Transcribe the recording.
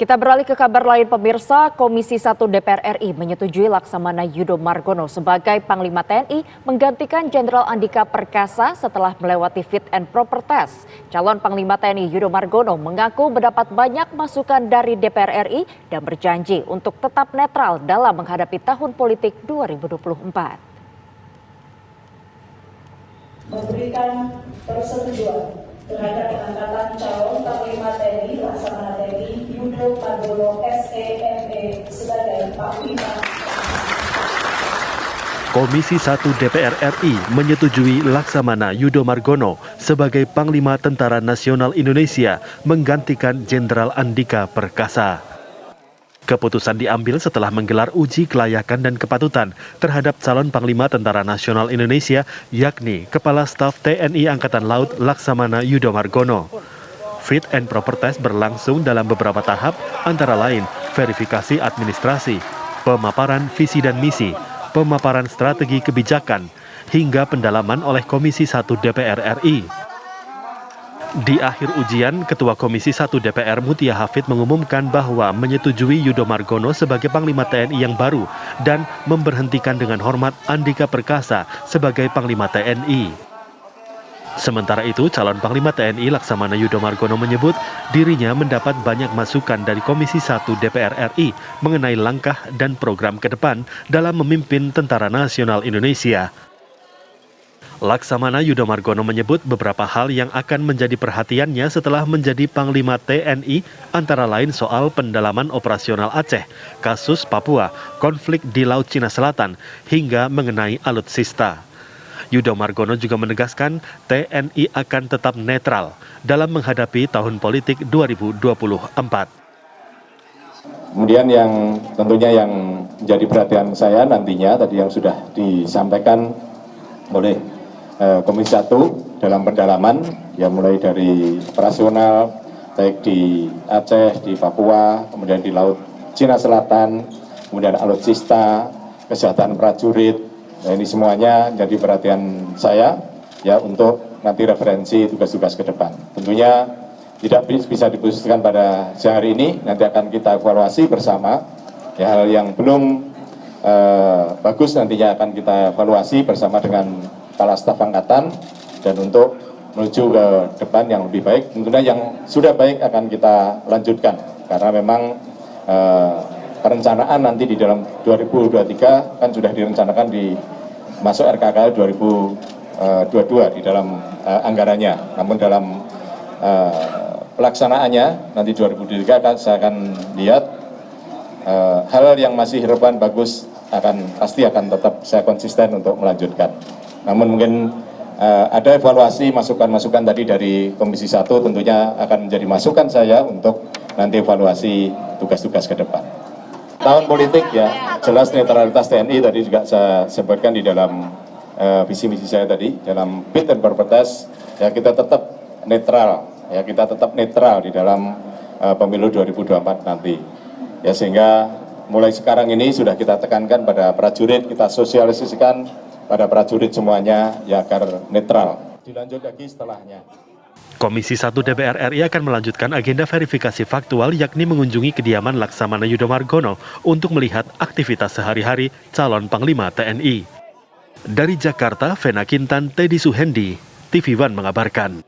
Kita beralih ke kabar lain pemirsa, Komisi 1 DPR RI menyetujui Laksamana Yudho Margono sebagai Panglima TNI menggantikan Jenderal Andika Perkasa setelah melewati fit and proper test. Calon Panglima TNI Yudho Margono mengaku mendapat banyak masukan dari DPR RI dan berjanji untuk tetap netral dalam menghadapi tahun politik 2024. Memberikan persetujuan terhadap pengangkatan calon Panglima TNI Laksamana TNI Yudho Margono SEME sebagai Panglima. Komisi 1 DPR RI menyetujui Laksamana Yudho Margono sebagai Panglima Tentara Nasional Indonesia menggantikan Jenderal Andika Perkasa. Keputusan diambil setelah menggelar uji kelayakan dan kepatutan terhadap calon Panglima Tentara Nasional Indonesia, yakni Kepala Staf TNI Angkatan Laut Laksamana Yudho Margono. Fit and proper test berlangsung dalam beberapa tahap, antara lain verifikasi administrasi, pemaparan visi dan misi, pemaparan strategi kebijakan, hingga pendalaman oleh Komisi 1 DPR RI. Di akhir ujian, Ketua Komisi 1 DPR Mutia Hafid mengumumkan bahwa menyetujui Yudho Margono sebagai Panglima TNI yang baru dan memberhentikan dengan hormat Andika Perkasa sebagai Panglima TNI. Sementara itu, calon Panglima TNI Laksamana Yudho Margono menyebut dirinya mendapat banyak masukan dari Komisi 1 DPR RI mengenai langkah dan program ke depan dalam memimpin Tentara Nasional Indonesia. Laksamana Yudho Margono menyebut beberapa hal yang akan menjadi perhatiannya setelah menjadi Panglima TNI, antara lain soal pendalaman operasional Aceh, kasus Papua, konflik di Laut Cina Selatan, hingga mengenai alutsista. Yudho Margono juga menegaskan TNI akan tetap netral dalam menghadapi tahun politik 2024. Kemudian yang tentunya yang menjadi perhatian saya nantinya tadi yang sudah disampaikan oleh Komisi 1 dalam pendalaman, ya mulai dari operasional, baik di Aceh, di Papua, kemudian di Laut Cina Selatan, kemudian alutsista, kesehatan prajurit, nah ini semuanya jadi perhatian saya, ya untuk nanti referensi tugas-tugas ke depan. Tentunya tidak bisa diputuskan pada siang hari ini, nanti akan kita evaluasi bersama, ya hal yang belum bagus nantinya akan kita evaluasi bersama dengan Kepala Staf Angkatan, dan untuk menuju ke depan yang lebih baik, tentunya yang sudah baik akan kita lanjutkan karena memang perencanaan nanti di dalam 2023 kan sudah direncanakan di masuk RKKL 2022 di dalam anggarannya, namun dalam pelaksanaannya nanti 2023 saya akan lihat hal yang masih harapan bagus pasti akan tetap saya konsisten untuk melanjutkan. Namun mungkin ada evaluasi masukan-masukan tadi dari Komisi 1 tentunya akan menjadi masukan saya untuk nanti evaluasi tugas-tugas ke depan. Tahun politik ya jelas netralitas TNI tadi juga saya sebutkan di dalam visi misi saya tadi dalam fit and proper test, ya kita tetap netral, ya kita tetap netral di dalam pemilu 2024 nanti. Ya sehingga mulai sekarang ini sudah kita tekankan pada prajurit, kita sosialisasikan pada prajurit semuanya ya agar netral. Dilanjut lagi setelahnya. Komisi 1 DPR RI akan melanjutkan agenda verifikasi faktual, yakni mengunjungi kediaman Laksamana Yudho Margono untuk melihat aktivitas sehari-hari calon Panglima TNI. Dari Jakarta, Vena Kintan, Teddy Suhendi, TV One mengabarkan.